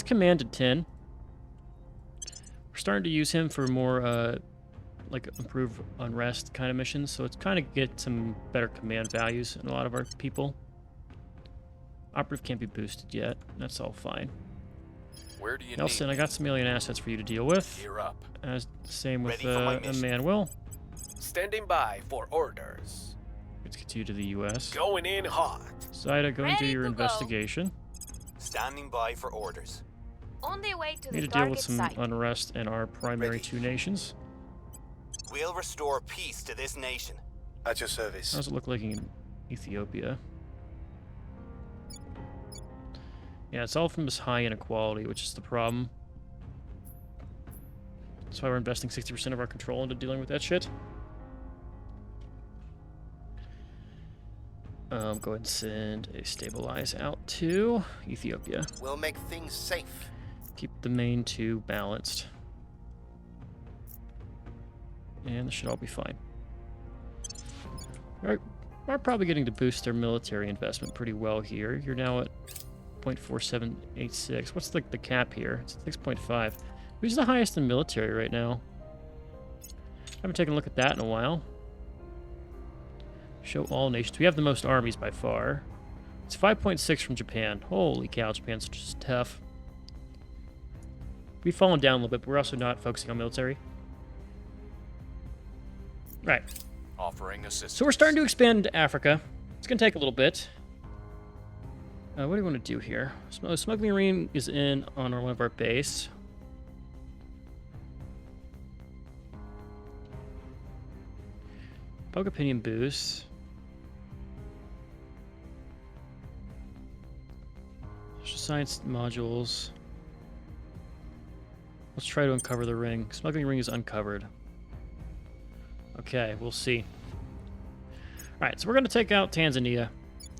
command to 10. We're starting to use him for more like improve unrest kind of missions, so it's kind of get some better command values in a lot of our people. Operative can't be boosted yet. That's all fine. Where do you Nelson, need I got some alien assets for you to deal with. me? Gear up. As same with Ready for my mission. Emmanuel. Standing by for orders. Let's get you to the U.S. Going in hot. Zaida, go and do Ready your to go. investigation. Standing by for orders. On their way to We the need to deal target with some site. unrest in our primary Ready. two nations. We'll restore peace to this nation. At your service. How does it look like in Ethiopia? Yeah, it's all from this high inequality, which is the problem. That's why we're investing 60% of our control into dealing with that shit. Go ahead and send a stabilize out to Ethiopia. We'll make things safe. Keep the main two balanced. And this should all be fine. Alright, we're probably getting to boost their military investment pretty well here. You're now at 0.4786. What's the cap here? It's 6.5. Who's the highest in military right now? I haven't taken a look at that in a while. Show all nations. We have the most armies by far. It's 5.6 from Japan. Holy cow, Japan's just tough. We've fallen down a little bit, but we're also not focusing on military. Right. Offering assistance. So we're starting to expand into Africa. It's going to take a little bit. What do we want to do here? Smuggling Marine is in on one of our base. Public opinion boost. Social science modules. Let's try to uncover the ring. Smuggling ring is uncovered. Okay, we'll see. Alright, so we're going to take out Tanzania.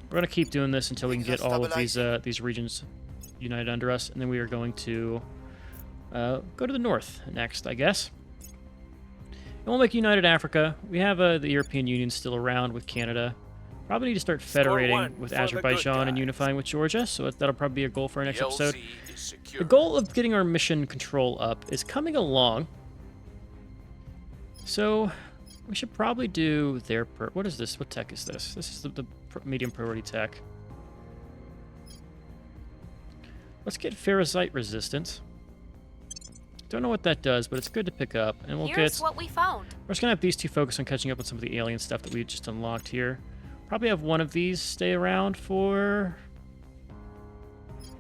We're going to keep doing this until we can get all of these regions united under us, and then we are going to go to the north next, I guess. And we'll make United Africa. We have the European Union still around with Canada. Probably need to start federating with for the good Azerbaijan and guys. unifying with Georgia, so that'll probably be a goal for our next The episode. LZ is secure. The goal of getting our mission control up is coming along. So we should probably do their... What is this? What tech is this? This is the medium priority tech. Let's get ferrocite resistance. Don't know what that does, but it's good to pick up. And we'll Here's get... what we found. We're just going to have these two focus on catching up on some of the alien stuff that we just unlocked here. Probably have one of these stay around for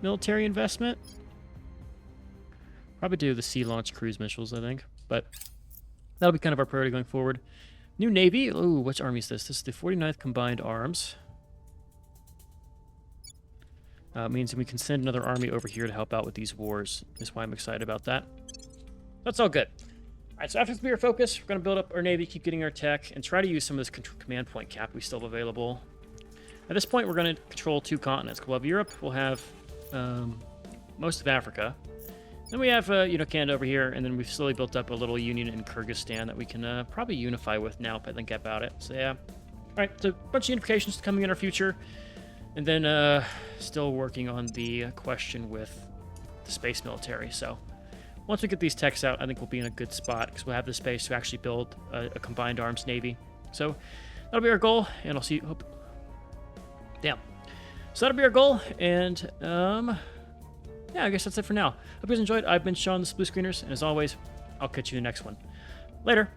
military investment. Probably do the sea launch cruise missiles, I think. But that'll be kind of our priority going forward. New Navy. Ooh, which army is this? This is the 49th Combined Arms. Means we can send another army over here to help out with these wars. That's why I'm excited about that. That's all good. All right, so after this be our focus, we're going to build up our Navy, keep getting our tech, and try to use some of this command point cap we still have available. At this point, we're going to control 2 continents. We'll have Europe, we'll have most of Africa. Then we have, Canada over here, and then we've slowly built up a little union in Kyrgyzstan that we can probably unify with now if I think about it. So, yeah. All right, so a bunch of unifications coming in our future. And then still working on the question with the space military. So once we get these techs out, I think we'll be in a good spot because we'll have the space to actually build a combined arms navy. So that'll be our goal, and I'll see you. Damn. So that'll be our goal, and yeah, I guess that's it for now. Hope you guys enjoyed. I've been Sean, the Blue Screeners, and as always, I'll catch you in the next one. Later.